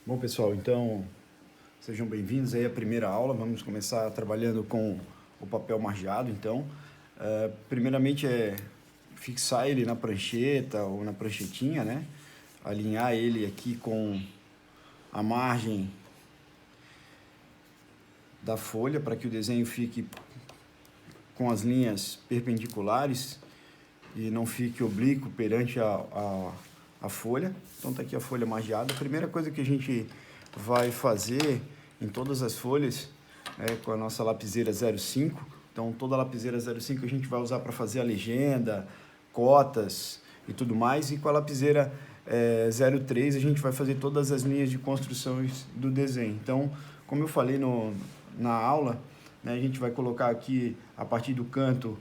Bom, pessoal, então sejam bem-vindos aí à primeira aula. Vamos começar trabalhando com o papel margeado. Então, primeiramente é fixar ele na prancheta ou na pranchetinha, né? Alinhar ele aqui com a margem da folha para que o desenho fique com as linhas perpendiculares e não fique oblíquo perante a folha. Então tá aqui a folha margeada. A primeira coisa que a gente vai fazer em todas as folhas com a nossa lapiseira 05. Então toda a lapiseira 05 a gente vai usar para fazer a legenda, cotas e tudo mais. E com a lapiseira 03 a gente vai fazer todas as linhas de construções do desenho. Então, como eu falei na aula, né, a gente vai colocar aqui a partir do canto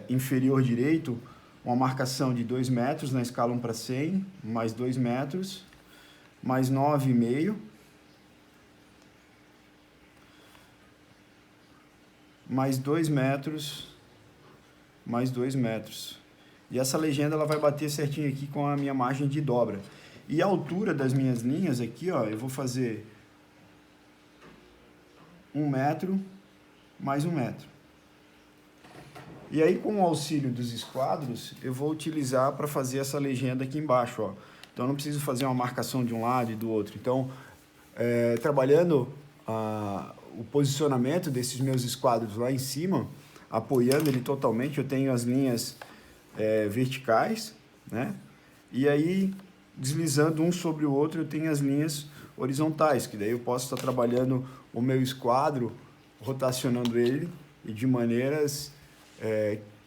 inferior direito, uma marcação de 2 metros na escala 1/100, mais 2 metros, mais 9,5, mais 2 metros, mais 2 metros. E essa legenda ela vai bater certinho aqui com a minha margem de dobra. E a altura das minhas linhas aqui, ó, eu vou fazer 1 metro, mais 1 metro. E aí, com o auxílio dos esquadros, eu vou utilizar para fazer essa legenda aqui embaixo, ó. Então, eu não preciso fazer uma marcação de um lado e do outro. Então, trabalhando o posicionamento desses meus esquadros lá em cima, apoiando ele totalmente, eu tenho as linhas verticais, né? E aí, deslizando um sobre o outro, eu tenho as linhas horizontais, que daí eu posso estar trabalhando o meu esquadro, rotacionando ele e de maneiras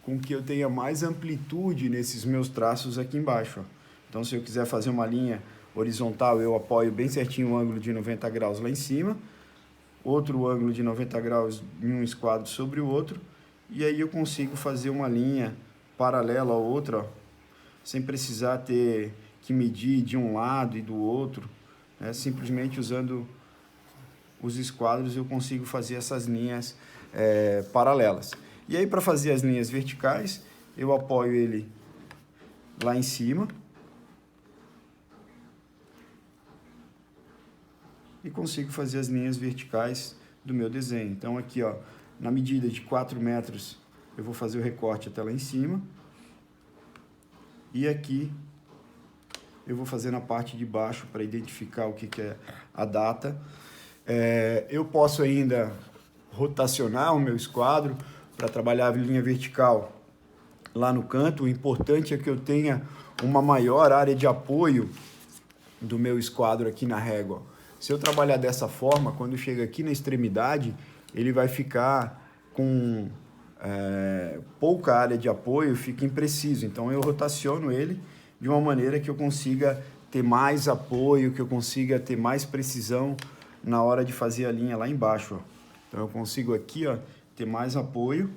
com que eu tenha mais amplitude nesses meus traços aqui embaixo. Ó. Então, se eu quiser fazer uma linha horizontal, eu apoio bem certinho o ângulo de 90 graus lá em cima, outro ângulo de 90 graus em um esquadro sobre o outro, e aí eu consigo fazer uma linha paralela à outra, ó, sem precisar ter que medir de um lado e do outro, né? Simplesmente usando os esquadros eu consigo fazer essas linhas paralelas. E aí, para fazer as linhas verticais, eu apoio ele lá em cima e consigo fazer as linhas verticais do meu desenho. Então, aqui, ó, na medida de 4 metros, eu vou fazer o recorte até lá em cima. E aqui, eu vou fazer na parte de baixo para identificar o que é a data. Eu posso ainda rotacionar o meu esquadro para trabalhar a linha vertical lá no canto. O importante é que eu tenha uma maior área de apoio do meu esquadro aqui na régua. Se eu trabalhar dessa forma, quando chega aqui na extremidade, ele vai ficar com pouca área de apoio, fica impreciso. Então eu rotaciono ele de uma maneira que eu consiga ter mais apoio, que eu consiga ter mais precisão na hora de fazer a linha lá embaixo. Ó. Então eu consigo aqui, ó, ter mais apoio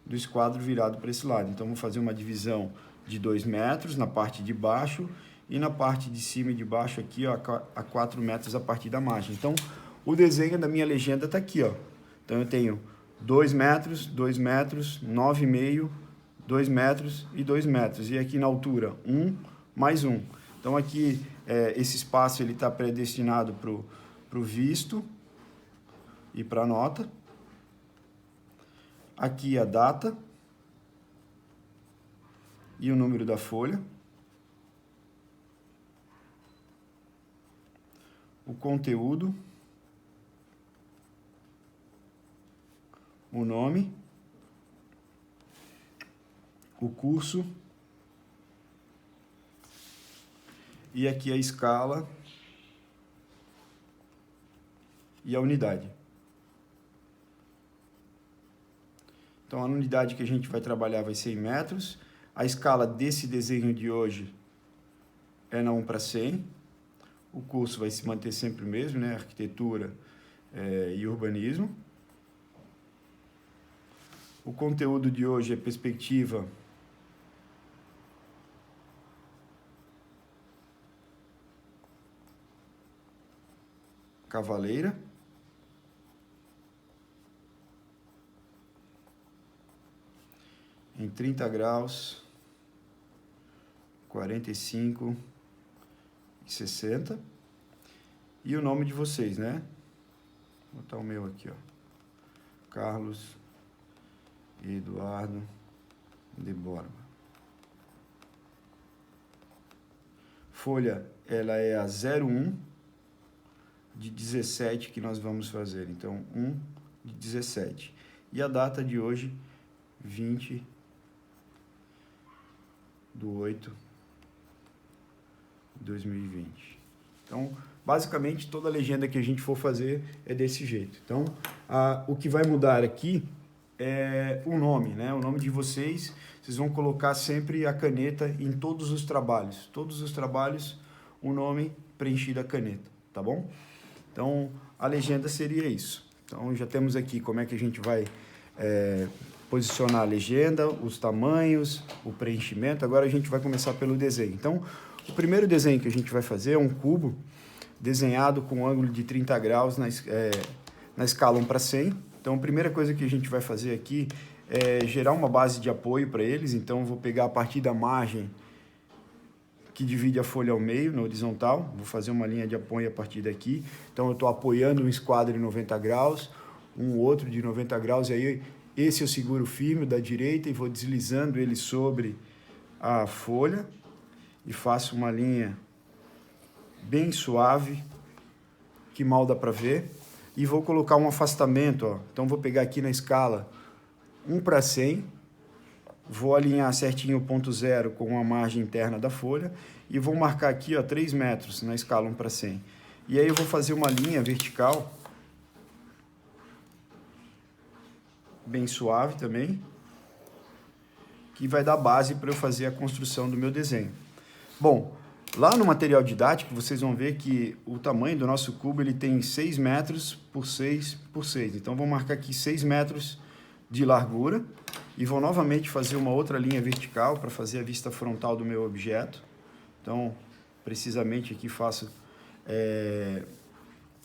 do esquadro virado para esse lado. Então, vou fazer uma divisão de 2 metros na parte de baixo e na parte de cima e de baixo aqui, ó, a 4 metros a partir da margem. Então, o desenho da minha legenda está aqui, ó. Então, eu tenho 2 metros, 2 metros, 9,5, 2 metros e 2 metros. E aqui na altura, 1 mais 1. Então, aqui, esse espaço ele está predestinado para o visto e para a nota. Aqui a data e o número da folha. O conteúdo. O nome. O curso. E aqui a escala e a unidade. Então, a unidade que a gente vai trabalhar vai ser em metros. A escala desse desenho de hoje é na 1/100. O curso vai se manter sempre o mesmo, né? Arquitetura e urbanismo. O conteúdo de hoje é perspectiva cavaleira. Em 30 graus, 45 e 60. e o nome de vocês, né? Vou botar o meu aqui, ó. Carlos Eduardo de Borba. Folha, ela é a 01 de 17 que nós vamos fazer. Então, 1 de 17. E a data de hoje, 20 de 8 de 2020. Então, basicamente, toda a legenda que a gente for fazer é desse jeito. Então, o que vai mudar aqui é o nome, né? O nome de vocês. Vocês vão colocar sempre a caneta em todos os trabalhos. Todos os trabalhos, o nome preenchido a caneta, tá bom? Então, a legenda seria isso. Então, já temos aqui como é que a gente vai posicionar a legenda, os tamanhos, o preenchimento. Agora a gente vai começar pelo desenho. Então, o primeiro desenho que a gente vai fazer é um cubo desenhado com um ângulo de 30 graus na escala 1:100. Então, a primeira coisa que a gente vai fazer aqui é gerar uma base de apoio para eles. Então, eu vou pegar a partir da margem que divide a folha ao meio, na horizontal. Vou fazer uma linha de apoio a partir daqui. Então, eu estou apoiando um esquadro em 90 graus, um outro de 90 graus, e aí esse eu seguro firme da direita e vou deslizando ele sobre a folha e faço uma linha bem suave, que mal dá para ver, e vou colocar um afastamento, ó. Então, vou pegar aqui na escala 1:100, vou alinhar certinho o ponto zero com a margem interna da folha e vou marcar aqui, ó, 3 metros na escala 1:100. E aí eu vou fazer uma linha vertical, bem suave também, que vai dar base para eu fazer a construção do meu desenho. Bom, lá no material didático, vocês vão ver que o tamanho do nosso cubo ele tem 6 metros por 6 por 6. Então, vou marcar aqui 6 metros de largura e vou novamente fazer uma outra linha vertical para fazer a vista frontal do meu objeto. Então, precisamente aqui faço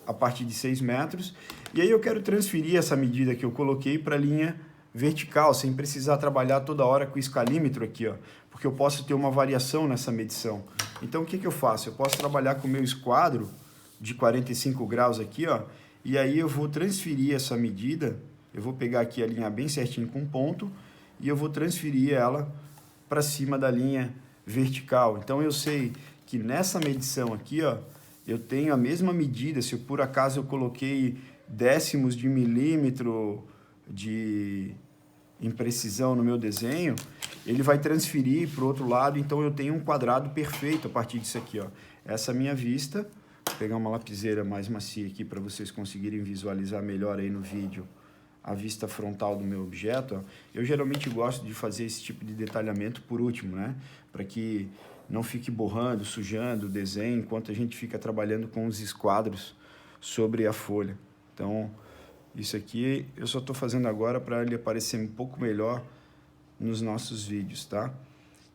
a partir de 6 metros. E aí eu quero transferir essa medida que eu coloquei para a linha vertical, sem precisar trabalhar toda hora com o escalímetro aqui, ó, porque eu posso ter uma variação nessa medição. Então, o que eu faço? Eu posso trabalhar com o meu esquadro de 45 graus aqui, ó, e aí eu vou transferir essa medida, eu vou pegar aqui a linha bem certinho com ponto, e eu vou transferir ela para cima da linha vertical. Então, eu sei que nessa medição aqui, ó, eu tenho a mesma medida. Se por acaso eu coloquei décimos de milímetro de imprecisão no meu desenho, ele vai transferir para o outro lado, então eu tenho um quadrado perfeito a partir disso aqui, ó. Essa é a minha vista. Vou pegar uma lapiseira mais macia aqui para vocês conseguirem visualizar melhor aí no vídeo a vista frontal do meu objeto, ó. Eu geralmente gosto de fazer esse tipo de detalhamento por último, né? Para que não fique borrando, sujando o desenho, enquanto a gente fica trabalhando com os esquadros sobre a folha. Então, isso aqui eu só estou fazendo agora para ele aparecer um pouco melhor nos nossos vídeos, tá?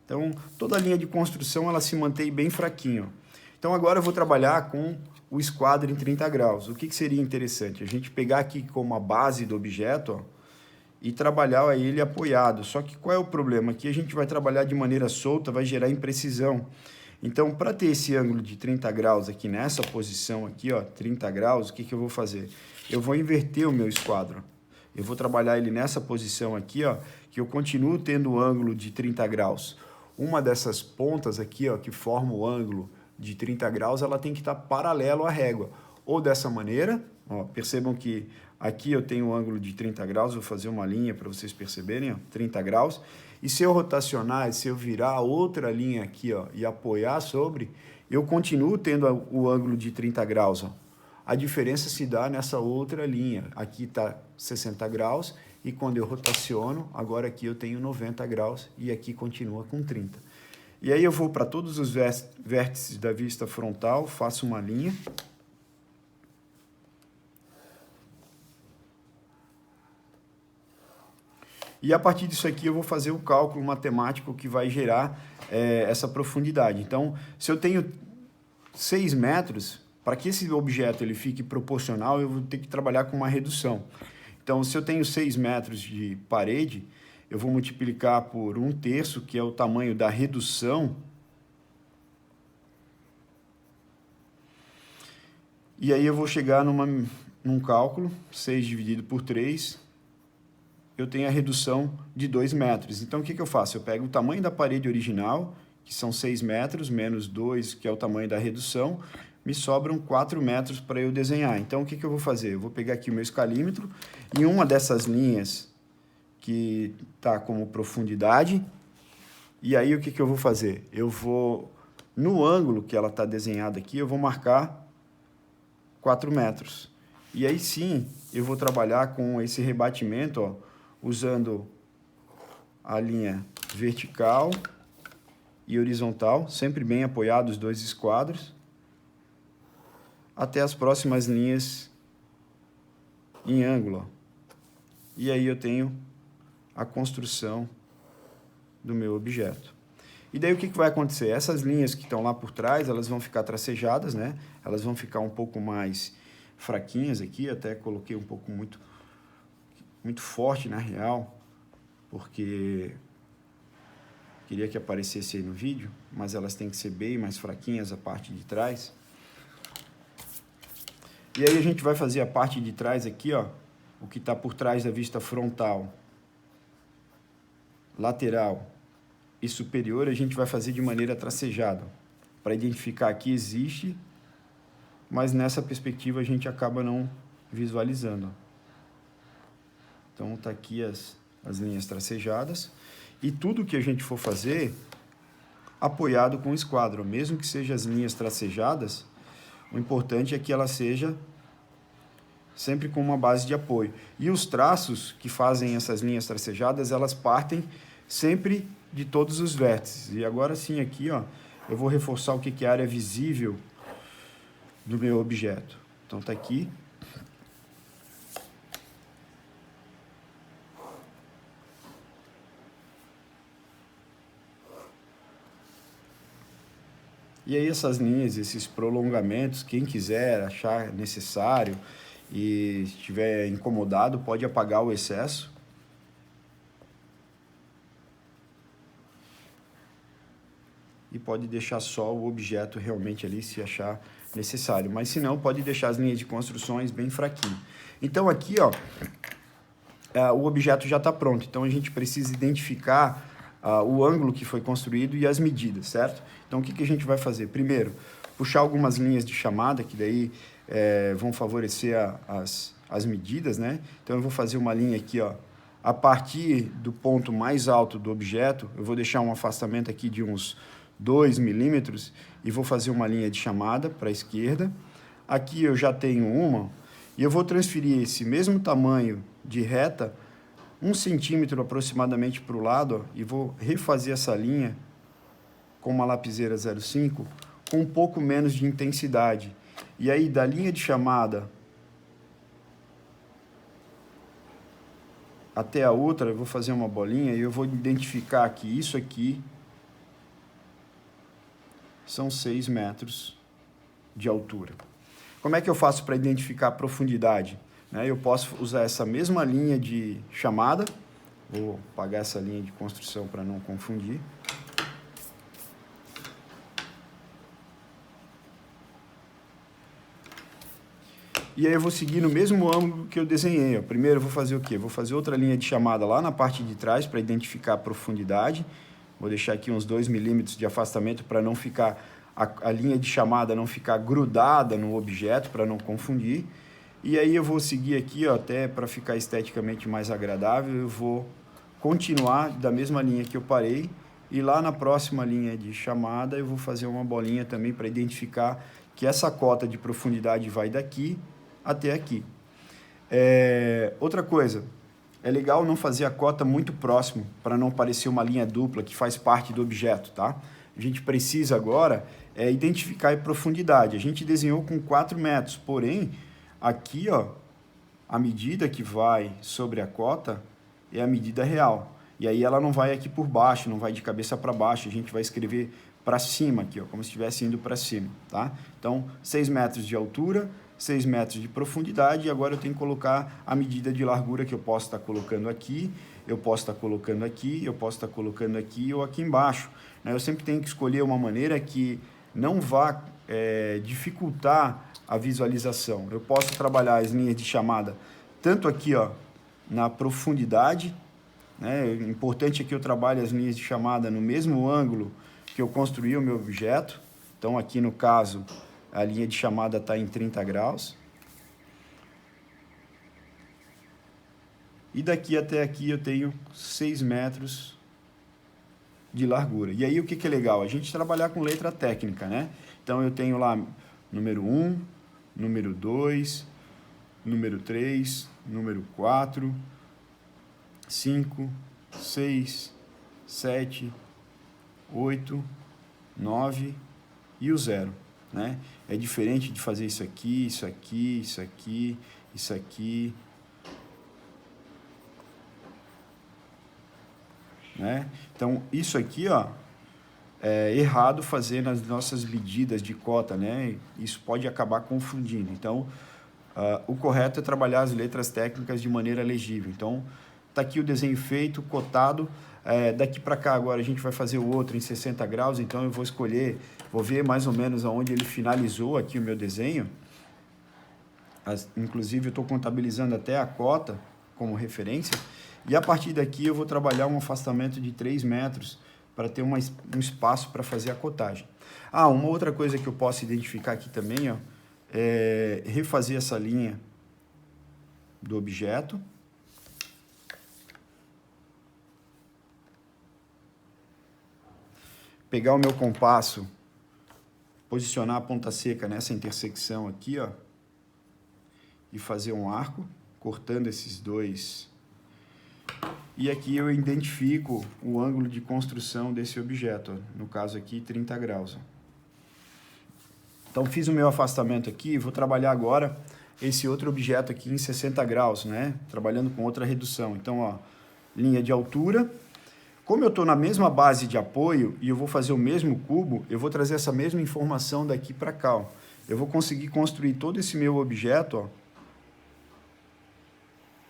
Então, toda a linha de construção, ela se mantém bem fraquinho. Então, agora eu vou trabalhar com o esquadro em 30 graus. O que seria interessante? A gente pegar aqui como a base do objeto, ó, e trabalhar ele apoiado. Só que qual é o problema? Aqui a gente vai trabalhar de maneira solta, vai gerar imprecisão. Então, para ter esse ângulo de 30 graus aqui nessa posição aqui, ó, 30 graus, o que eu vou fazer? Eu vou inverter o meu esquadro. Eu vou trabalhar ele nessa posição aqui, ó, que eu continuo tendo o ângulo de 30 graus. Uma dessas pontas aqui, ó, que forma o ângulo de 30 graus, ela tem que estar paralelo à régua. Ou dessa maneira, ó, percebam que aqui eu tenho um ângulo de 30 graus, vou fazer uma linha para vocês perceberem, ó, 30 graus. E se eu rotacionar, se eu virar outra linha aqui, ó, e apoiar sobre, eu continuo tendo o ângulo de 30 graus, ó. A diferença se dá nessa outra linha. Aqui está 60 graus e quando eu rotaciono, agora aqui eu tenho 90 graus e aqui continua com 30. E aí eu vou para todos os vértices da vista frontal, faço uma linha. E a partir disso aqui eu vou fazer o cálculo matemático que vai gerar essa profundidade. Então, se eu tenho 6 metros, para que esse objeto ele fique proporcional, eu vou ter que trabalhar com uma redução. Então, se eu tenho 6 metros de parede, eu vou multiplicar por 1/3, que é o tamanho da redução. E aí eu vou chegar num cálculo, 6 dividido por 3, eu tenho a redução de 2 metros. Então, o que eu faço? Eu pego o tamanho da parede original, que são 6 metros, menos 2, que é o tamanho da redução, me sobram 4 metros para eu desenhar. Então, o que eu vou fazer? Eu vou pegar aqui o meu escalímetro, e uma dessas linhas que está como profundidade, e aí o que eu vou fazer? Eu vou, no ângulo que ela está desenhada aqui, eu vou marcar 4 metros. E aí sim, eu vou trabalhar com esse rebatimento, ó, usando a linha vertical e horizontal, sempre bem apoiados os dois esquadros, até as próximas linhas em ângulo. Ó. E aí eu tenho a construção do meu objeto. E daí o que vai acontecer? Essas linhas que estão lá por trás, elas vão ficar tracejadas, né? Elas vão ficar um pouco mais fraquinhas aqui, até coloquei um pouco muito forte na real, porque queria que aparecesse aí no vídeo, mas elas têm que ser bem mais fraquinhas a parte de trás. E aí a gente vai fazer a parte de trás aqui, ó, o que está por trás da vista frontal, lateral e superior, a gente vai fazer de maneira tracejada. Para identificar que existe, mas nessa perspectiva a gente acaba não visualizando. Então tá aqui as linhas tracejadas. E tudo que a gente for fazer, apoiado com o esquadro. Mesmo que sejam as linhas tracejadas, o importante é que ela seja sempre com uma base de apoio. E os traços que fazem essas linhas tracejadas, elas partem sempre de todos os vértices. E agora sim aqui, ó, eu vou reforçar o que é a área visível do meu objeto. Então tá aqui. E aí essas linhas, esses prolongamentos, quem quiser achar necessário e estiver incomodado, pode apagar o excesso. E pode deixar só o objeto realmente ali se achar necessário. Mas se não, pode deixar as linhas de construções bem fraquinho. Então aqui, ó, o objeto já está pronto. Então a gente precisa identificar o ângulo que foi construído e as medidas, certo? Então o que a gente vai fazer? Primeiro, puxar algumas linhas de chamada, que daí vão favorecer as medidas, né? Então eu vou fazer uma linha aqui, ó, a partir do ponto mais alto do objeto, eu vou deixar um afastamento aqui de uns 2 milímetros e vou fazer uma linha de chamada para a esquerda. Aqui eu já tenho uma e eu vou transferir esse mesmo tamanho de reta 1 centímetro aproximadamente para o lado, ó, e vou refazer essa linha com uma lapiseira 0,5 com um pouco menos de intensidade. E aí da linha de chamada até a outra, eu vou fazer uma bolinha e eu vou identificar que isso aqui são 6 metros de altura. Como é que eu faço para identificar a profundidade? Eu posso usar essa mesma linha de chamada, vou apagar essa linha de construção para não confundir. E aí eu vou seguir no mesmo ângulo que eu desenhei. Primeiro eu vou fazer o quê? Vou fazer outra linha de chamada lá na parte de trás para identificar a profundidade. Vou deixar aqui uns 2 milímetros de afastamento para não ficar a linha de chamada não ficar grudada no objeto, para não confundir. E aí eu vou seguir aqui, ó, até para ficar esteticamente mais agradável, eu vou continuar da mesma linha que eu parei. E lá na próxima linha de chamada eu vou fazer uma bolinha também para identificar que essa cota de profundidade vai daqui até aqui. Outra coisa, é legal não fazer a cota muito próximo, para não parecer uma linha dupla que faz parte do objeto, tá? A gente precisa agora identificar a profundidade. A gente desenhou com 4 metros, porém, aqui, ó, a medida que vai sobre a cota é a medida real. E aí ela não vai aqui por baixo, não vai de cabeça para baixo, a gente vai escrever para cima aqui, ó, como se estivesse indo para cima, tá? Então, 6 metros de altura, 6 metros de profundidade, e agora eu tenho que colocar a medida de largura que eu posso estar colocando aqui, eu posso estar colocando aqui, eu posso estar colocando aqui ou aqui embaixo. Eu sempre tenho que escolher uma maneira que não vá dificultar a visualização. Eu posso trabalhar as linhas de chamada tanto aqui, ó, na profundidade, né? O importante é que eu trabalhe as linhas de chamada no mesmo ângulo que eu construí o meu objeto. Então, aqui no caso, a linha de chamada está em 30 graus. E daqui até aqui eu tenho 6 metros de largura. E aí o que é legal? A gente trabalhar com letra técnica, né? Então eu tenho lá número 1, número 2, número 3, número 4, 5, 6, 7, 8, 9 e o 0, né? É diferente de fazer isso aqui, isso aqui, isso aqui, isso aqui, né? Então, isso aqui, ó, é errado fazer nas nossas medidas de cota, né? Isso pode acabar confundindo. Então, o correto é trabalhar as letras técnicas de maneira legível. Então, tá aqui o desenho feito, cotado. Daqui para cá agora a gente vai fazer o outro em 60 graus, então eu vou escolher, vou ver mais ou menos aonde ele finalizou aqui o meu desenho. Inclusive eu estou contabilizando até a cota como referência. E a partir daqui eu vou trabalhar um afastamento de 3 metros para ter um espaço para fazer a cotagem. Uma outra coisa que eu posso identificar aqui também, ó, é refazer essa linha do objeto. Pegar o meu compasso, posicionar a ponta seca nessa intersecção aqui, ó, e fazer um arco, cortando esses dois. E aqui eu identifico o ângulo de construção desse objeto, ó, no caso aqui 30 graus. Ó. Então fiz o meu afastamento aqui, vou trabalhar agora esse outro objeto aqui em 60 graus, né? Trabalhando com outra redução. Então, ó, linha de altura. Como eu estou na mesma base de apoio e eu vou fazer o mesmo cubo, eu vou trazer essa mesma informação daqui para cá. Ó. Eu vou conseguir construir todo esse meu objeto. Ó.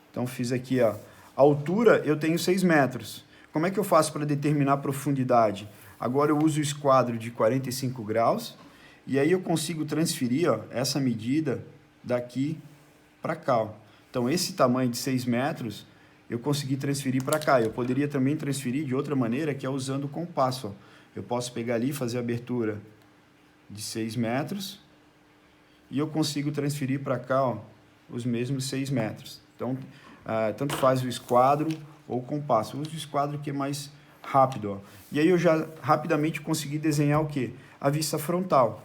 Então fiz aqui, ó. A altura eu tenho 6 metros. Como é que eu faço para determinar a profundidade? Agora eu uso o esquadro de 45 graus e aí eu consigo transferir, ó, essa medida daqui para cá. Ó. Então esse tamanho de 6 metros eu consegui transferir para cá. Eu poderia também transferir de outra maneira, que é usando o compasso. Ó. Eu posso pegar ali e fazer a abertura de 6 metros e eu consigo transferir para cá, ó, os mesmos 6 metros. Então, tanto faz o esquadro ou o compasso. Eu uso o esquadro que é mais rápido. Ó. E aí eu já rapidamente consegui desenhar o quê? A vista frontal.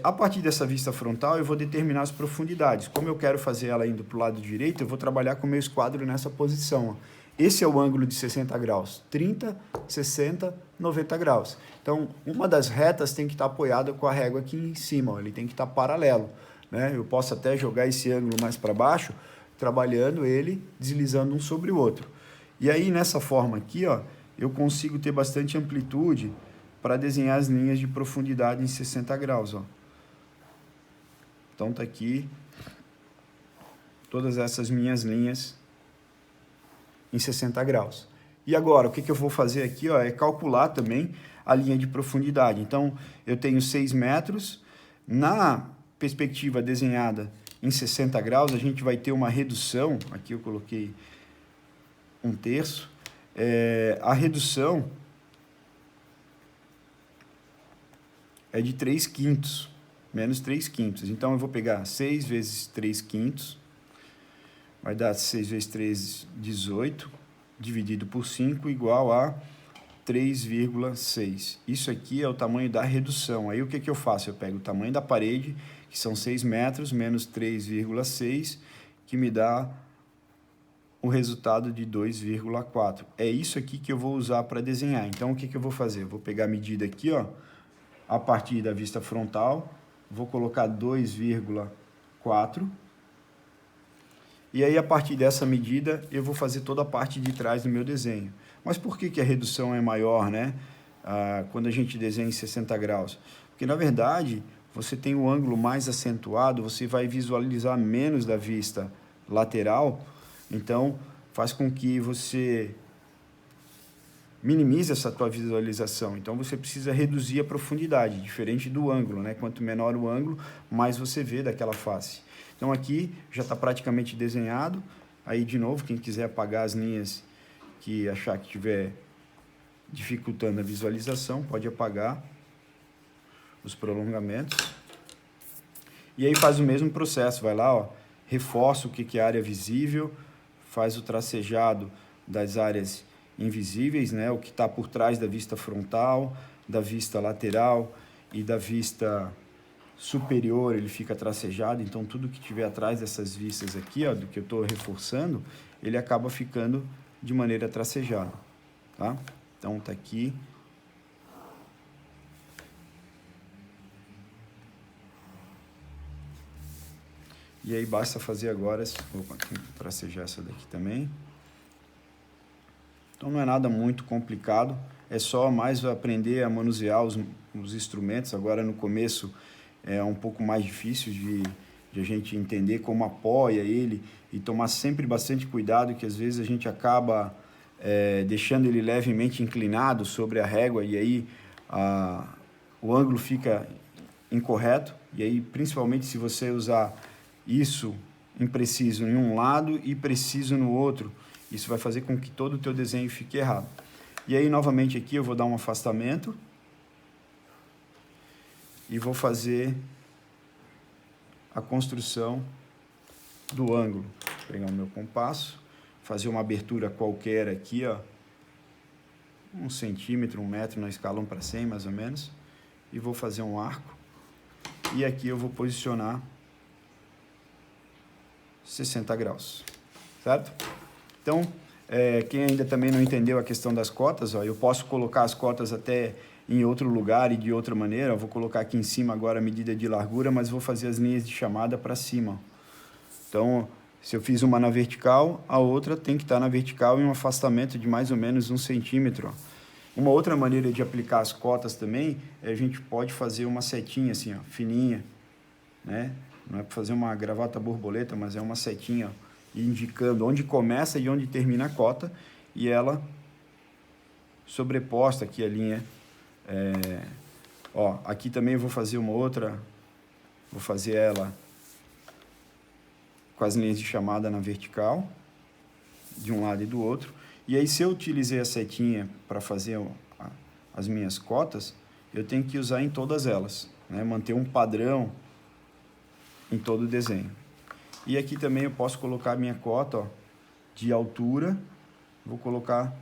A partir dessa vista frontal, eu vou determinar as profundidades. Como eu quero fazer ela indo para o lado direito, eu vou trabalhar com o meu esquadro nessa posição. Ó. Esse é o ângulo de 60 graus. 30, 60, 90 graus. Então, uma das retas tem que estar apoiada com a régua aqui em cima. Ó. Ele tem que estar paralelo. Né? Eu posso até jogar esse ângulo mais para baixo, trabalhando ele, deslizando um sobre o outro. E aí, nessa forma aqui, ó, eu consigo ter bastante amplitude para desenhar as linhas de profundidade em 60 graus. Ó. Então, tá aqui todas essas minhas linhas em 60 graus. E agora, o que eu vou fazer aqui, ó, é calcular também a linha de profundidade. Então, eu tenho 6 metros. Na perspectiva desenhada em 60 graus, a gente vai ter uma redução. Aqui eu coloquei 1/3. A redução é de 3/5, menos 3/5. Então, eu vou pegar 6 vezes 3/5, vai dar 6 vezes 3, 18, dividido por 5, igual a 3,6. Isso aqui é o tamanho da redução. Aí, o que eu faço? Eu pego o tamanho da parede, que são 6 metros, menos 3,6, que me dá o resultado de 2,4. É isso aqui que eu vou usar para desenhar. Então, o que eu vou fazer? Eu vou pegar a medida aqui, ó, a partir da vista frontal, vou colocar 2,4. E aí, a partir dessa medida, eu vou fazer toda a parte de trás do meu desenho. Mas por que a redução é maior, né? Quando a gente desenha em 60 graus? Porque, na verdade, você tem o ângulo mais acentuado, você vai visualizar menos da vista lateral, então faz com que você minimiza essa tua visualização. Então você precisa reduzir a profundidade, diferente do ângulo, né? Quanto menor o ângulo, mais você vê daquela face. Então aqui já está praticamente desenhado. Aí de novo, quem quiser apagar as linhas que achar que estiver dificultando a visualização, pode apagar os prolongamentos. E aí faz o mesmo processo, vai lá, ó, reforça o que é área visível, faz o tracejado das áreas invisíveis, né, o que está por trás da vista frontal, da vista lateral e da vista superior, ele fica tracejado. Então tudo que tiver atrás dessas vistas aqui, ó, do que eu estou reforçando, ele acaba ficando de maneira tracejada, tá? Então tá aqui. E aí basta fazer agora, opa, tracejar essa daqui também. Então não é nada muito complicado, é só mais aprender a manusear os instrumentos. Agora no começo é um pouco mais difícil de a gente entender como apoia ele e tomar sempre bastante cuidado, que às vezes a gente acaba deixando ele levemente inclinado sobre a régua e aí o ângulo fica incorreto. E aí principalmente se você usar isso impreciso em um lado e preciso no outro, isso vai fazer com que todo o teu desenho fique errado. E aí, novamente, aqui eu vou dar um afastamento e vou fazer a construção do ângulo. Vou pegar o meu compasso, fazer uma abertura qualquer aqui, ó, 1 centímetro, 1 metro na escala 1 para 100, mais ou menos, e vou fazer um arco. E aqui eu vou posicionar 60 graus, certo? Então, quem ainda também não entendeu a questão das cotas, ó, eu posso colocar as cotas até em outro lugar e de outra maneira. Eu vou colocar aqui em cima agora a medida de largura, mas vou fazer as linhas de chamada para cima. Então, se eu fiz uma na vertical, a outra tem que estar na vertical em um afastamento de mais ou menos 1 centímetro. Ó. Uma outra maneira de aplicar as cotas também, a gente pode fazer uma setinha assim, ó, fininha, né? Não é para fazer uma gravata borboleta, mas é uma setinha, ó, indicando onde começa e onde termina a cota, e ela sobreposta aqui a linha. Ó, aqui também eu vou fazer uma outra, vou fazer ela com as linhas de chamada na vertical, de um lado e do outro. E aí, se eu utilizei a setinha para fazer as minhas cotas, eu tenho que usar em todas elas, né? Manter um padrão em todo o desenho. E aqui também eu posso colocar a minha cota, ó, de altura. Vou colocar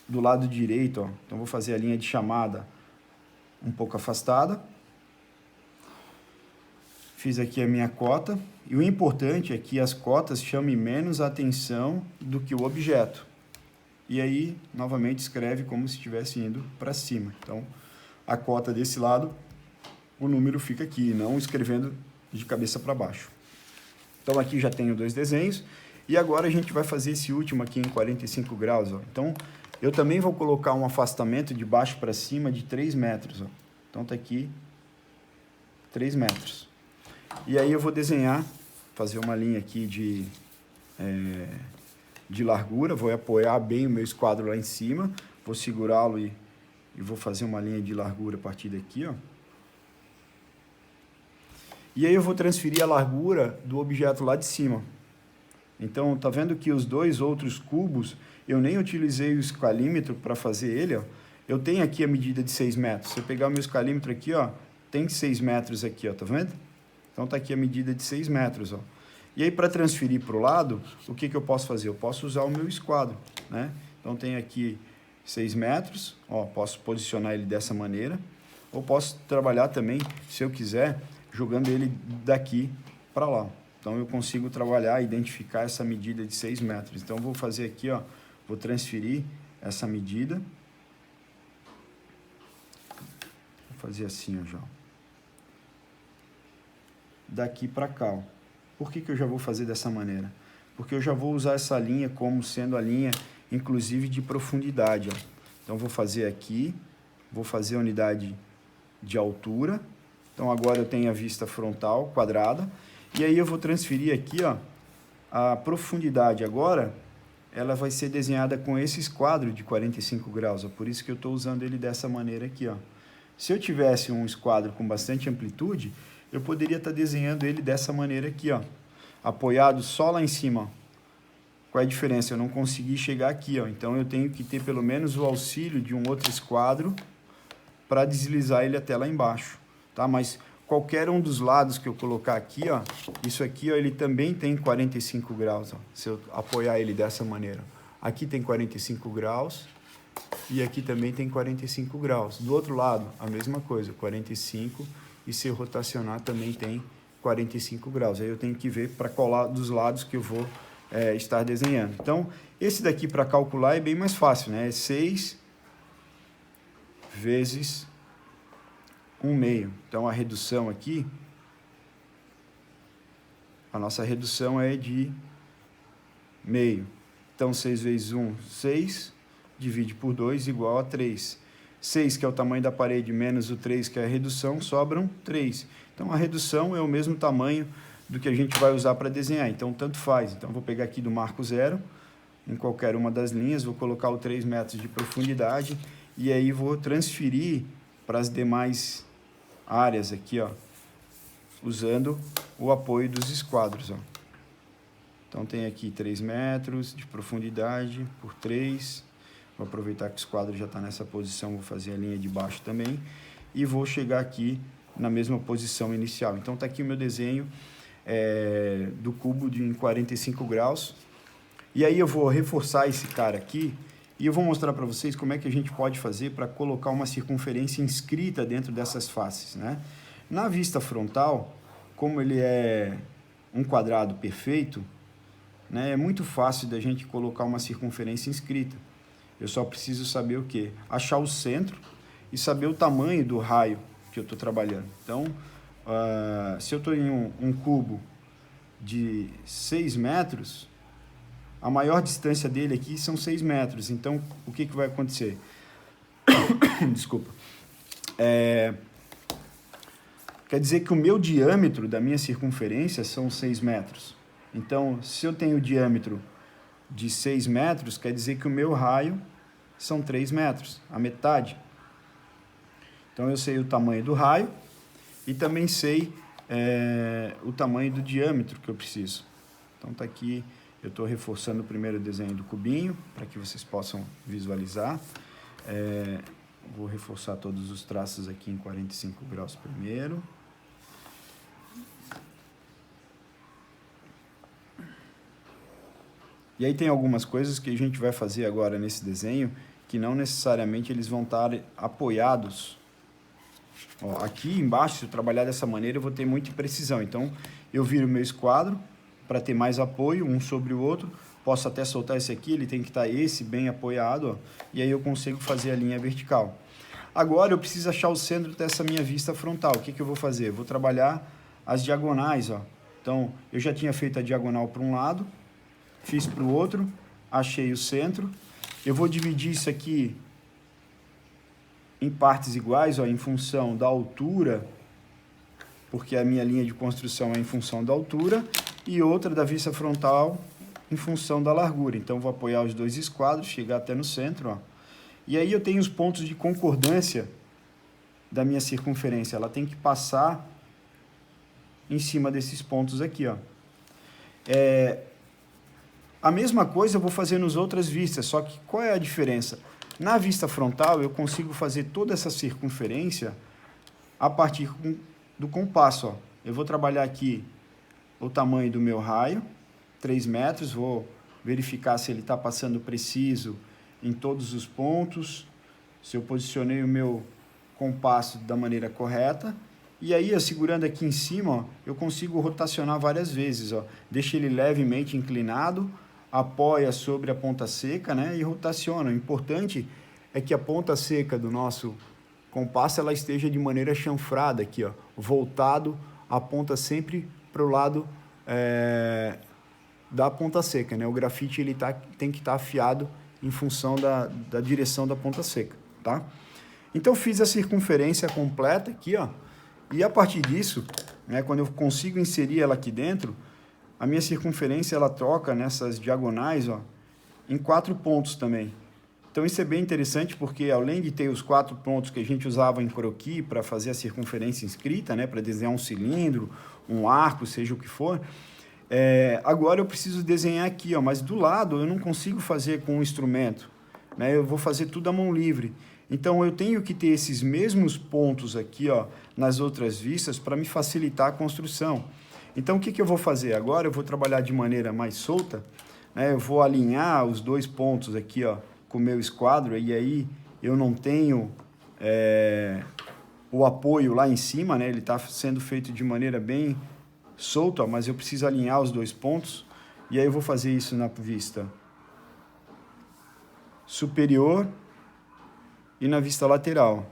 do lado direito, ó. Então vou fazer a linha de chamada um pouco afastada. Fiz aqui a minha cota. E o importante é que as cotas chamem menos a atenção do que o objeto. E aí, novamente, escreve como se estivesse indo para cima. Então, a cota desse lado, o número fica aqui, não escrevendo de cabeça para baixo. Então aqui já tenho 2 desenhos, e agora a gente vai fazer esse último aqui em 45 graus. Ó. Então eu também vou colocar um afastamento de baixo para cima de 3 metros. Ó. Então tá aqui 3 metros. E aí eu vou desenhar, fazer uma linha aqui de largura, vou apoiar bem o meu esquadro lá em cima, vou segurá-lo e vou fazer uma linha de largura a partir daqui, ó. E aí eu vou transferir a largura do objeto lá de cima. Então, tá vendo que os 2 outros cubos, eu nem utilizei o escalímetro para fazer ele, ó. Eu tenho aqui a medida de 6 metros. Se eu pegar o meu escalímetro aqui, ó, tem 6 metros aqui, ó, tá vendo? Então tá aqui a medida de 6 metros, ó. E aí, para transferir para o lado, o que eu posso fazer? Eu posso usar o meu esquadro, né? Então tem aqui 6 metros, ó, posso posicionar ele dessa maneira, ou posso trabalhar também, se eu quiser, jogando ele daqui para lá. Então eu consigo trabalhar, identificar essa medida de 6 metros. Então eu vou fazer aqui, ó, vou transferir essa medida. Vou fazer assim, ó, já. Daqui para cá, ó. Por que eu já vou fazer dessa maneira? Porque eu já vou usar essa linha como sendo a linha, inclusive, de profundidade, ó. Então vou fazer aqui, vou fazer a unidade de altura. Então agora eu tenho a vista frontal quadrada, e aí eu vou transferir aqui, ó, a profundidade agora ela vai ser desenhada com esse esquadro de 45 graus, ó. Por isso que eu estou usando ele dessa maneira aqui, ó. Se eu tivesse um esquadro com bastante amplitude, eu poderia estar desenhando ele dessa maneira aqui, ó, apoiado só lá em cima. Qual é a diferença? Eu não consegui chegar aqui, ó. Então eu tenho que ter pelo menos o auxílio de um outro esquadro para deslizar ele até lá embaixo, tá? Mas qualquer um dos lados que eu colocar aqui, ó, isso aqui, ó, ele também tem 45 graus, ó, se eu apoiar ele dessa maneira. Aqui tem 45 graus e aqui também tem 45 graus. Do outro lado, a mesma coisa, 45, e se eu rotacionar também tem 45 graus. Aí eu tenho que ver para colar dos lados que eu vou estar desenhando. Então, esse daqui para calcular é bem mais fácil, né? É 6 vezes 1/2. Então, a redução aqui, a nossa redução é de meio. Então, 6 vezes 1, 6, divide por 2, igual a 3. 6, que é o tamanho da parede, menos o 3, que é a redução, sobram 3. Então, a redução é o mesmo tamanho do que a gente vai usar para desenhar. Então, tanto faz. Então, vou pegar aqui do marco 0, em qualquer uma das linhas, vou colocar o 3 metros de profundidade, e aí vou transferir para as demais áreas aqui, ó, usando o apoio dos esquadros, ó. Então, tem aqui 3 metros de profundidade por 3. Vou aproveitar que o esquadro já está nessa posição, vou fazer a linha de baixo também. E vou chegar aqui na mesma posição inicial. Então, está aqui o meu desenho do cubo em 45 graus. E aí eu vou reforçar esse cara aqui e eu vou mostrar para vocês como é que a gente pode fazer para colocar uma circunferência inscrita dentro dessas faces, né? Na vista frontal, como ele é um quadrado perfeito, né, é muito fácil da gente colocar uma circunferência inscrita. Eu só preciso saber o quê? Achar o centro e saber o tamanho do raio que eu estou trabalhando. Então, se eu estou em um cubo de 6 metros, a maior distância dele aqui são 6 metros. Então, o que vai acontecer? Desculpa. Quer dizer que o meu diâmetro da minha circunferência são 6 metros. Então, se eu tenho o diâmetro de 6 metros, quer dizer que o meu raio são 3 metros, a metade. Então, eu sei o tamanho do raio e também sei o tamanho do diâmetro que eu preciso. Então, tá aqui, eu estou reforçando o primeiro desenho do cubinho, para que vocês possam visualizar. Vou reforçar todos os traços aqui em 45 graus primeiro. E aí tem algumas coisas que a gente vai fazer agora nesse desenho, que não necessariamente eles vão estar apoiados. Ó, aqui embaixo, se eu trabalhar dessa maneira, eu vou ter muita precisão. Então, eu viro o meu esquadro para ter mais apoio um sobre o outro. Posso até soltar esse aqui, ele tem que estar esse bem apoiado, ó, e aí eu consigo fazer a linha vertical. Agora, eu preciso achar o centro dessa minha vista frontal. O que eu vou fazer? Eu vou trabalhar as diagonais, ó. Então, eu já tinha feito a diagonal para um lado, fiz para o outro, achei o centro. Eu vou dividir isso aqui em partes iguais, ó, em função da altura, porque a minha linha de construção é em função da altura, e outra da vista frontal em função da largura. Então, vou apoiar os dois esquadros, chegar até no centro, ó. E aí eu tenho os pontos de concordância da minha circunferência. Ela tem que passar em cima desses pontos aqui, ó. A mesma coisa eu vou fazer nas outras vistas, só que qual é a diferença? Na vista frontal, eu consigo fazer toda essa circunferência a partir do compasso, ó. Eu vou trabalhar aqui o tamanho do meu raio, 3 metros, vou verificar se ele está passando preciso em todos os pontos, se eu posicionei o meu compasso da maneira correta. E aí, ó, segurando aqui em cima, ó, eu consigo rotacionar várias vezes, ó. Deixa ele levemente inclinado, apoia sobre a ponta seca, né, e rotaciona. O importante é que a ponta seca do nosso compasso ela esteja de maneira chanfrada aqui, ó, voltado a ponta sempre para o lado da ponta seca, né? O grafite ele tem que estar afiado em função da direção da ponta seca, tá? Então fiz a circunferência completa aqui, ó, e a partir disso, né, quando eu consigo inserir ela aqui dentro, a minha circunferência ela troca nessas diagonais, ó, em 4 pontos também. Então isso é bem interessante porque além de ter os 4 pontos que a gente usava em croquis para fazer a circunferência inscrita, né, para desenhar um cilindro, um arco, seja o que for, agora eu preciso desenhar aqui, ó, mas do lado eu não consigo fazer com um instrumento, né, eu vou fazer tudo à mão livre. Então eu tenho que ter esses mesmos pontos aqui, ó, nas outras vistas para me facilitar a construção. Então o que eu vou fazer agora? Eu vou trabalhar de maneira mais solta, né, eu vou alinhar os 2 pontos aqui, ó, com o meu esquadro, e aí eu não tenho o apoio lá em cima, né? Ele está sendo feito de maneira bem solta, mas eu preciso alinhar os 2 pontos, e aí eu vou fazer isso na vista superior e na vista lateral.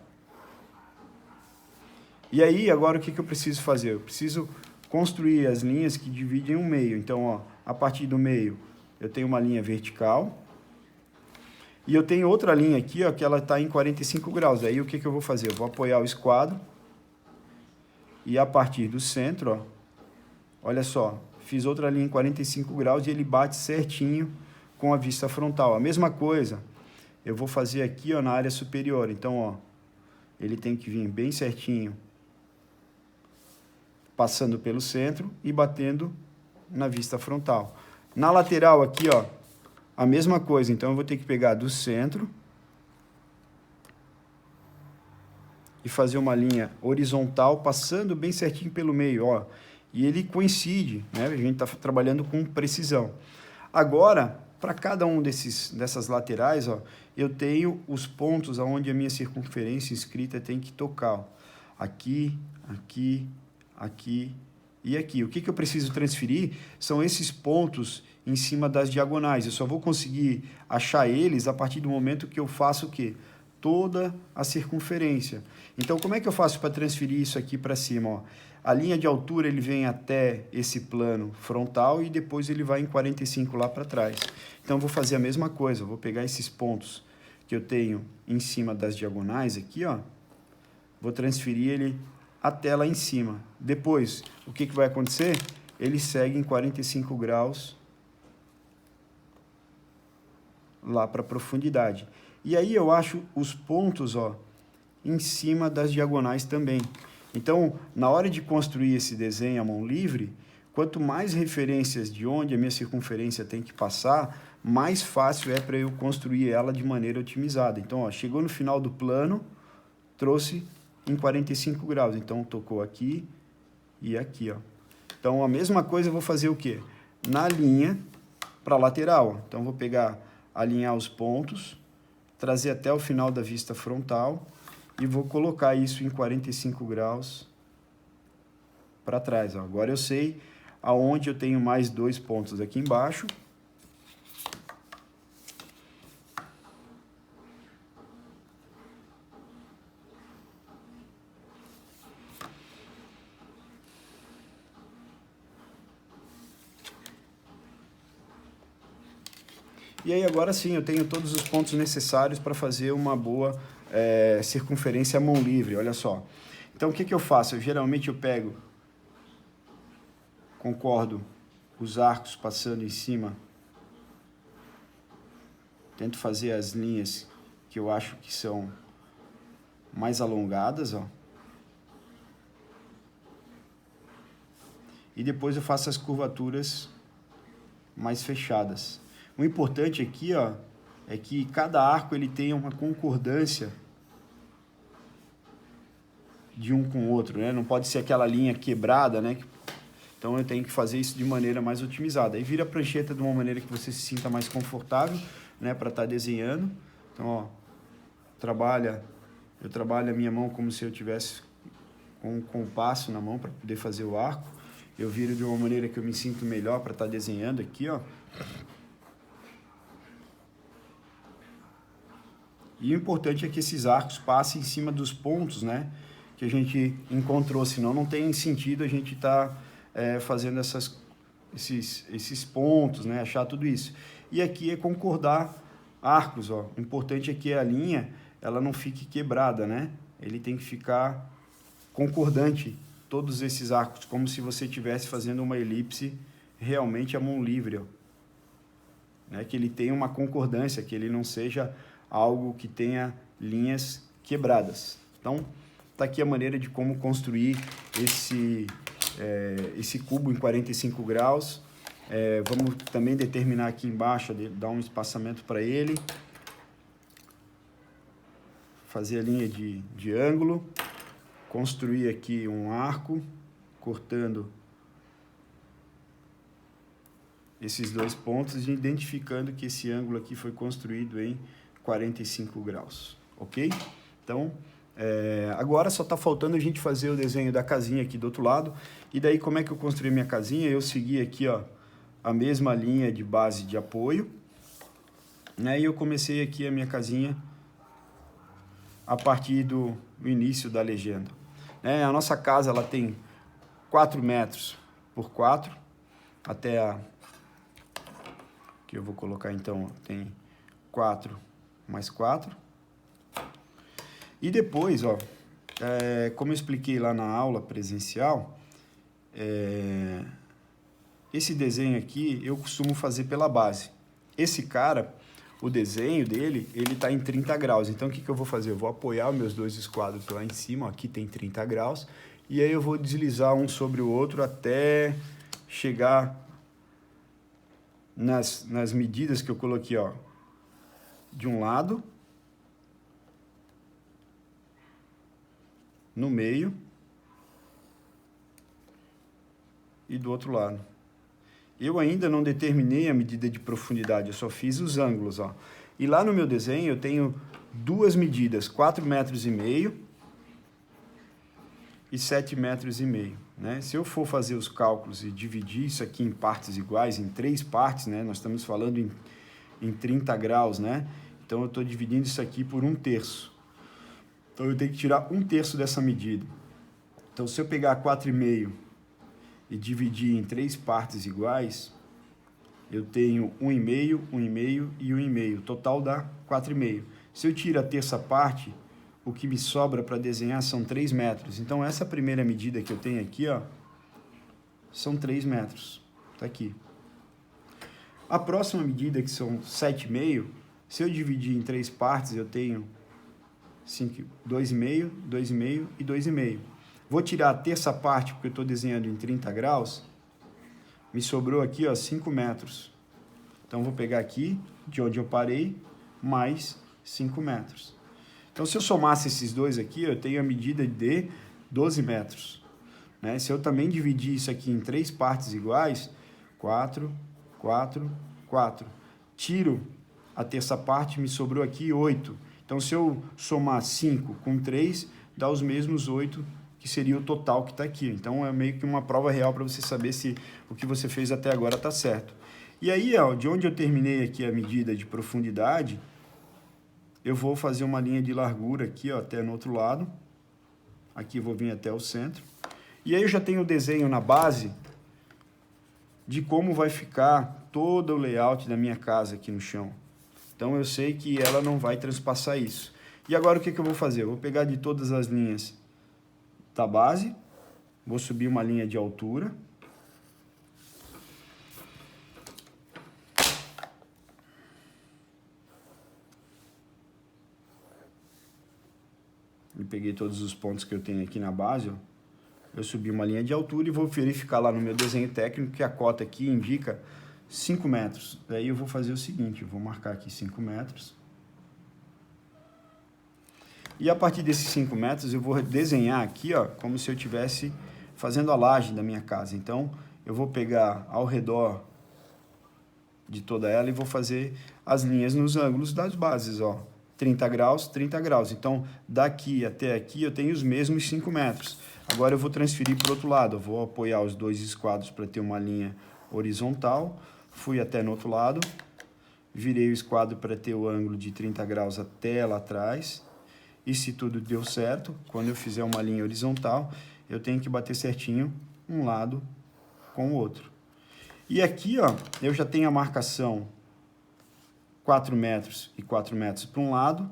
E aí, agora o que eu preciso fazer? Eu preciso construir as linhas que dividem o meio. Então, ó, a partir do meio, eu tenho uma linha vertical, e eu tenho outra linha aqui, ó, que ela está em 45 graus. Aí o que eu vou fazer? Eu vou apoiar o esquadro e a partir do centro, ó, olha só, fiz outra linha em 45 graus e ele bate certinho com a vista frontal. A mesma coisa eu vou fazer aqui, ó, na área superior. Então, ó, ele tem que vir bem certinho, passando pelo centro e batendo na vista frontal. Na lateral aqui, ó, a mesma coisa, então eu vou ter que pegar do centro e fazer uma linha horizontal, passando bem certinho pelo meio, ó. E ele coincide, né? A gente está trabalhando com precisão. Agora, para cada um dessas laterais, ó, eu tenho os pontos onde a minha circunferência inscrita tem que tocar, ó. Aqui, aqui, aqui e aqui. O que eu preciso transferir são esses pontos em cima das diagonais. Eu só vou conseguir achar eles a partir do momento que eu faço o quê? Toda a circunferência. Então, como é que eu faço para transferir isso aqui para cima? Ó? A linha de altura ele vem até esse plano frontal e depois ele vai em 45 lá para trás. Então, eu vou fazer a mesma coisa. Eu vou pegar esses pontos que eu tenho em cima das diagonais aqui, ó. Vou transferir ele até lá em cima. Depois, o que vai acontecer? Ele segue em 45 graus lá para a profundidade. E aí eu acho os pontos, ó, em cima das diagonais também. Então, na hora de construir esse desenho à mão livre, quanto mais referências de onde a minha circunferência tem que passar, mais fácil é para eu construir ela de maneira otimizada. Então, ó, chegou no final do plano, trouxe em 45 graus. Então, tocou aqui e aqui, ó. Então, a mesma coisa eu vou fazer o quê? Na linha para a lateral. Então, vou pegar, alinhar os pontos, trazer até o final da vista frontal e vou colocar isso em 45 graus para trás. Ó. Agora eu sei aonde eu tenho mais 2 pontos aqui embaixo. E aí agora sim, eu tenho todos os pontos necessários para fazer uma boa circunferência à mão livre, olha só. Então o que eu faço? Geralmente eu pego, concordo, os arcos passando em cima, tento fazer as linhas que eu acho que são mais alongadas, ó. E depois eu faço as curvaturas mais fechadas. O importante aqui, ó, é que cada arco ele tenha uma concordância de um com o outro, né? Não pode ser aquela linha quebrada, né? Então eu tenho que fazer isso de maneira mais otimizada. Aí vira a prancheta de uma maneira que você se sinta mais confortável, né, para estar desenhando. Então, ó, eu trabalho a minha mão como se eu tivesse com um compasso na mão para poder fazer o arco. Eu viro de uma maneira que eu me sinto melhor para estar desenhando aqui, ó. E o importante é que esses arcos passem em cima dos pontos, né, que a gente encontrou, senão não tem sentido a gente estar fazendo esses pontos, né, achar tudo isso. E aqui é concordar arcos, ó. O importante é que a linha ela não fique quebrada, né? Ele tem que ficar concordante, todos esses arcos, como se você estivesse fazendo uma elipse realmente à mão livre, ó. né? Que ele tenha uma concordância, que ele não seja algo que tenha linhas quebradas. Então, tá aqui a maneira de como construir esse cubo em 45 graus. Vamos também determinar aqui embaixo, dar um espaçamento para ele. Fazer a linha de ângulo. Construir aqui um arco, cortando esses dois pontos e identificando que esse ângulo aqui foi construído em 45 graus, ok? Então, agora só está faltando a gente fazer o desenho da casinha aqui do outro lado. E daí, como é que eu construí minha casinha? Eu segui aqui, ó, a mesma linha de base de apoio, né? E eu comecei aqui a minha casinha a partir do início da legenda. A nossa casa ela tem 4 metros por 4, até que eu vou colocar então, tem 4 mais 4. E depois, ó, como eu expliquei lá na aula presencial, esse desenho aqui eu costumo fazer pela base. Esse cara, o desenho dele, ele está em 30 graus. Então, o que eu vou fazer? Eu vou apoiar os meus dois esquadros lá em cima, ó, aqui tem 30 graus, e aí eu vou deslizar um sobre o outro até chegar nas medidas que eu coloquei, ó, de um lado, no meio e do outro lado. Eu ainda não determinei a medida de profundidade, eu só fiz os ângulos, ó. E lá no meu desenho eu tenho duas medidas, 4,5 metros e 7,5 metros, né? Se eu for fazer os cálculos e dividir isso aqui em partes iguais, em 3 partes, né? Nós estamos falando em 30 graus, né? Então eu estou dividindo isso aqui por 1/3. Então eu tenho que tirar 1/3 dessa medida. Então se eu pegar 4,5 e dividir em 3 partes iguais, eu tenho 1,5, 1,5 e 1,5. Total dá 4,5. Se eu tiro a terça parte, o que me sobra para desenhar são 3 metros. Então, essa primeira medida que eu tenho aqui, ó, são 3 metros. Tá aqui. A próxima medida, que são 7,5, se eu dividir em 3 partes, eu tenho 2,5, 2,5 e 2,5. Vou tirar a terça parte, porque eu estou desenhando em 30 graus. Me sobrou aqui, ó, 5 metros. Então, vou pegar aqui, de onde eu parei, mais 5 metros. Então, se eu somasse esses dois aqui, eu tenho a medida de 12 metros. Né? Se eu também dividir isso aqui em 3 partes iguais, 4, 4, 4. Tiro a terça parte, me sobrou aqui 8. Então, se eu somar 5 com 3, dá os mesmos 8, que seria o total que está aqui. Então, é meio que uma prova real para você saber se o que você fez até agora está certo. E aí, ó, de onde eu terminei aqui a medida de profundidade, eu vou fazer uma linha de largura aqui, ó, até no outro lado. Aqui eu vou vir até o centro. E aí eu já tenho o desenho na base de como vai ficar todo o layout da minha casa aqui no chão. Então, eu sei que ela não vai transpassar isso. E agora, o que eu vou fazer? Eu vou pegar de todas as linhas da base, vou subir uma linha de altura. E peguei todos os pontos que eu tenho aqui na base, ó. Eu subi uma linha de altura e vou verificar lá no meu desenho técnico que a cota aqui indica 5 metros. Daí eu vou fazer o seguinte, eu vou marcar aqui 5 metros. E a partir desses 5 metros eu vou desenhar aqui, ó, como se eu estivesse fazendo a laje da minha casa. Então, eu vou pegar ao redor de toda ela e vou fazer as linhas nos ângulos das bases, ó. 30 graus, 30 graus. Então, daqui até aqui eu tenho os mesmos 5 metros. Agora eu vou transferir para o outro lado. Eu vou apoiar os dois esquadros para ter uma linha horizontal. Fui até no outro lado. Virei o esquadro para ter o ângulo de 30 graus até lá atrás. E se tudo deu certo, quando eu fizer uma linha horizontal, eu tenho que bater certinho um lado com o outro. E aqui, ó, eu já tenho a marcação 4 metros e 4 metros para um lado,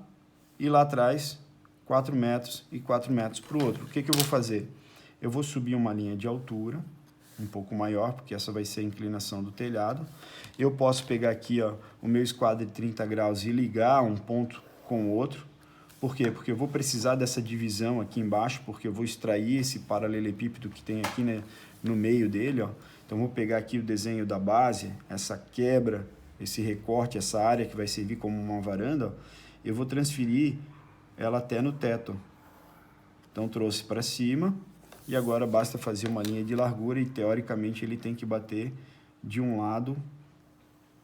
e lá atrás 4 metros e 4 metros para o outro. O que eu vou fazer? Eu vou subir uma linha de altura, um pouco maior, porque essa vai ser a inclinação do telhado. Eu posso pegar aqui, ó, o meu esquadro de 30 graus e ligar um ponto com o outro. Por quê? Porque eu vou precisar dessa divisão aqui embaixo, porque eu vou extrair esse paralelepípedo que tem aqui, né, no meio dele, ó. Então, vou pegar aqui o desenho da base, essa quebra, esse recorte, essa área que vai servir como uma varanda, ó, eu vou transferir ela até no teto. Então, trouxe para cima e agora basta fazer uma linha de largura e, teoricamente, ele tem que bater de um lado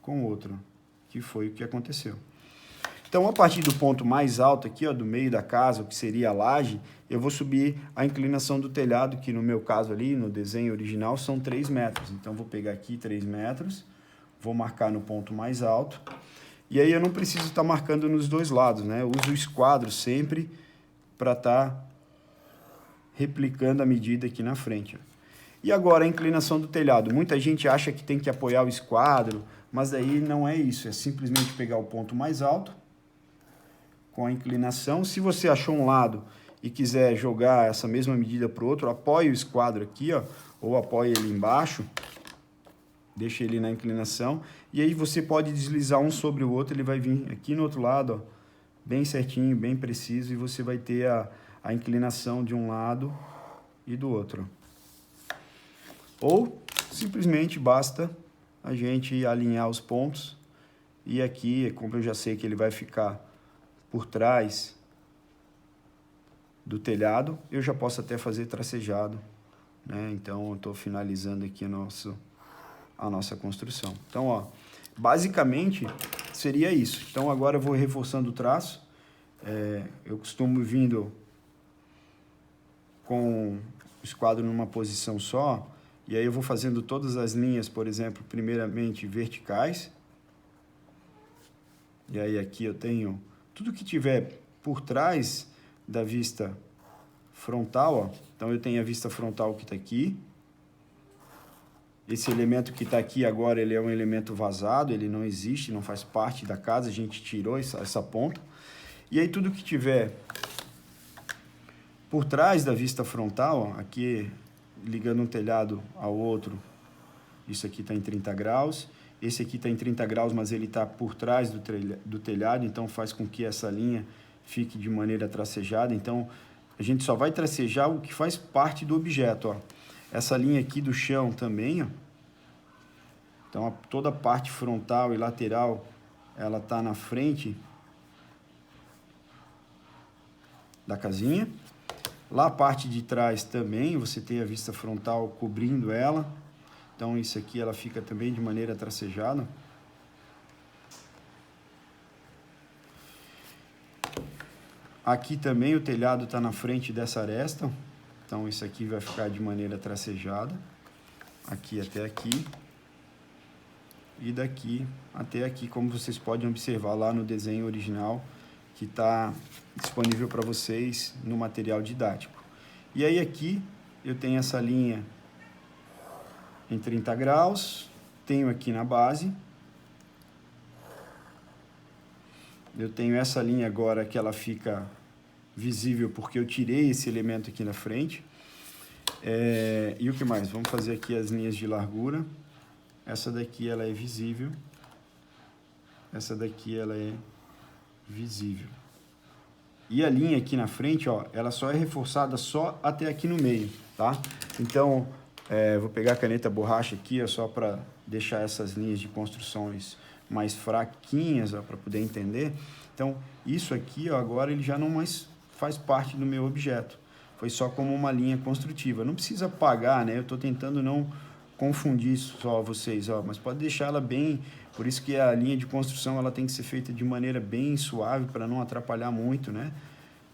com o outro, que foi o que aconteceu. Então, a partir do ponto mais alto aqui, ó, do meio da casa, o que seria a laje, eu vou subir a inclinação do telhado, que no meu caso ali, no desenho original, são 3 metros. Então, vou pegar aqui 3 metros, vou marcar no ponto mais alto. E aí eu não preciso estar marcando nos dois lados, né? Eu uso o esquadro sempre para estar replicando a medida aqui na frente, ó. E agora a inclinação do telhado. Muita gente acha que tem que apoiar o esquadro, mas aí não é isso. É simplesmente pegar o ponto mais alto com a inclinação. Se você achou um lado e quiser jogar essa mesma medida para o outro, apoie o esquadro aqui, ó, ou apoie ele embaixo, deixa ele na inclinação, e aí você pode deslizar um sobre o outro, ele vai vir aqui no outro lado, ó, bem certinho, bem preciso, e você vai ter a inclinação de um lado e do outro. Ou simplesmente basta a gente alinhar os pontos, e aqui, como eu já sei que ele vai ficar por trás do telhado, eu já posso até fazer tracejado, né? Então, eu estou finalizando aqui a nossa construção. Então, ó, basicamente, seria isso. Então, agora eu vou reforçando o traço. Eu costumo vindo com o esquadro numa posição só, e aí eu vou fazendo todas as linhas, por exemplo, primeiramente verticais. E aí aqui eu tenho tudo que tiver por trás da vista frontal, ó. Então eu tenho a vista frontal que está aqui. Esse elemento que está aqui agora, ele é um elemento vazado, ele não existe, não faz parte da casa, a gente tirou essa ponta. E aí tudo que tiver por trás da vista frontal, ó, aqui ligando um telhado ao outro, isso aqui está em 30 graus. Esse aqui está em 30 graus, mas ele está por trás do telhado, então faz com que essa linha fique de maneira tracejada. Então, a gente só vai tracejar o que faz parte do objeto, ó. Essa linha aqui do chão também, ó. Então, toda a parte frontal e lateral, ela está na frente da casinha. Lá a parte de trás também, você tem a vista frontal cobrindo ela. Então, isso aqui ela fica também de maneira tracejada. Aqui também o telhado está na frente dessa aresta. Então, isso aqui vai ficar de maneira tracejada. Aqui até aqui. E daqui até aqui, como vocês podem observar lá no desenho original, que está disponível para vocês no material didático. E aí aqui eu tenho essa linha em 30 graus, tenho aqui na base, eu tenho essa linha agora que ela fica visível porque eu tirei esse elemento aqui na frente. E o que mais? Vamos fazer aqui as linhas de largura. Essa daqui ela é visível, essa daqui ela é visível. E a linha aqui na frente, ó, ela só é reforçada só até aqui no meio, tá? Então, vou pegar a caneta borracha aqui, ó, só para deixar essas linhas de construções mais fraquinhas, para poder entender. Então, isso aqui, ó, agora ele já não mais faz parte do meu objeto. Foi só como uma linha construtiva. Não precisa apagar, né? Eu estou tentando não confundir só vocês, ó, mas pode deixar ela bem. Por isso que a linha de construção ela tem que ser feita de maneira bem suave para não atrapalhar muito, né?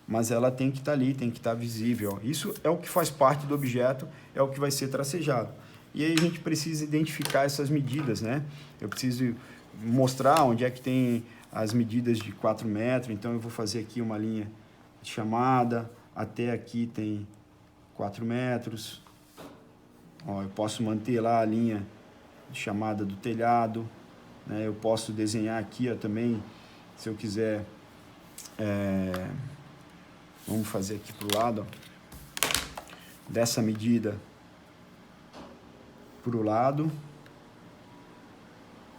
Mas ela tem que estar ali, tem que estar visível, ó. Isso é o que faz parte do objeto, é o que vai ser tracejado. E aí a gente precisa identificar essas medidas, né? Eu preciso mostrar onde é que tem as medidas de 4 metros, então eu vou fazer aqui uma linha de chamada, até aqui tem 4 metros. Ó, eu posso manter lá a linha de chamada do telhado, né? Eu posso desenhar aqui, ó, também, se eu quiser, vamos fazer aqui para o lado, ó, dessa medida pro lado,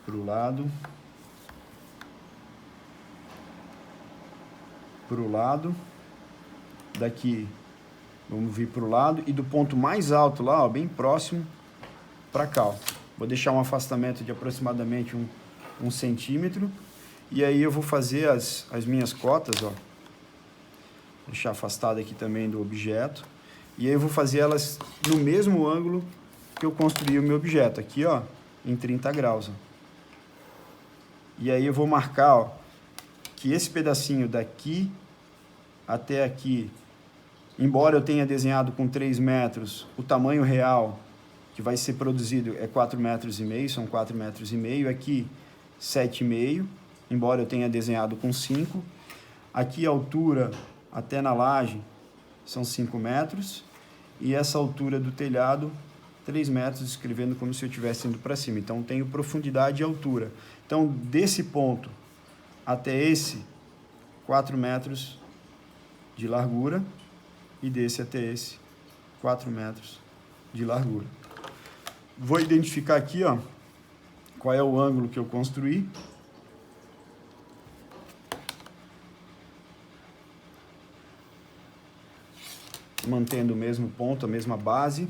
pro lado, pro lado, daqui vamos vir pro lado e do ponto mais alto lá, ó, bem próximo, para cá, ó. Vou deixar um afastamento de aproximadamente um centímetro. E aí eu vou fazer as minhas cotas, ó. Deixar afastado aqui também do objeto. E aí eu vou fazer elas no mesmo ângulo que eu construí o meu objeto. Aqui, ó, em 30 graus. Ó. E aí eu vou marcar, ó, que esse pedacinho daqui até aqui, embora eu tenha desenhado com 3 metros, o tamanho real que vai ser produzido é 4,5 metros, são 4,5 metros. Aqui, 7,5, embora eu tenha desenhado com 5. Aqui a altura até na laje são 5 metros. E essa altura do telhado, 3 metros, escrevendo como se eu estivesse indo para cima. Então, tenho profundidade e altura. Então, desse ponto até esse, 4 metros de largura. E desse até esse, 4 metros de largura. Vou identificar aqui, ó, qual é o ângulo que eu construí. Mantendo o mesmo ponto, a mesma base.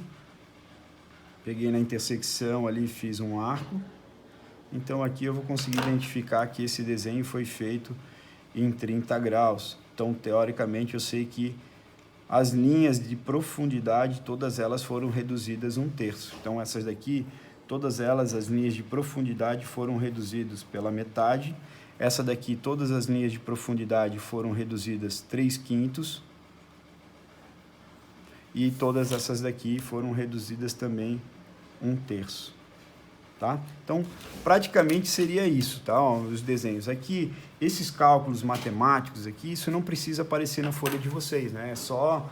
Peguei na intersecção ali e fiz um arco. Então aqui eu vou conseguir identificar que esse desenho foi feito em 30 graus. Então, teoricamente, eu sei que as linhas de profundidade, todas elas foram reduzidas 1/3. Então, essas daqui, todas elas, as linhas de profundidade foram reduzidas pela metade. Essa daqui, todas as linhas de profundidade foram reduzidas 3/5. E todas essas daqui foram reduzidas também 1/3. Tá? Então, praticamente seria isso, tá? Ó, os desenhos aqui, esses cálculos matemáticos aqui, isso não precisa aparecer na folha de vocês, né? É só,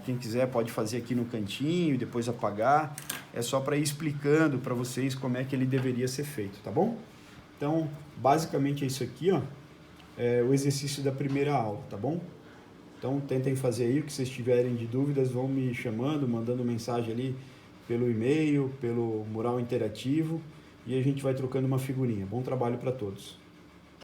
quem quiser pode fazer aqui no cantinho e depois apagar. É só para ir explicando para vocês como é que ele deveria ser feito, tá bom? Então, basicamente é isso aqui, ó, é o exercício da primeira aula, tá bom? Então, tentem fazer aí, o que vocês tiverem de dúvidas, vão me chamando, mandando mensagem ali, pelo e-mail, pelo mural interativo, e a gente vai trocando uma figurinha. Bom trabalho para todos.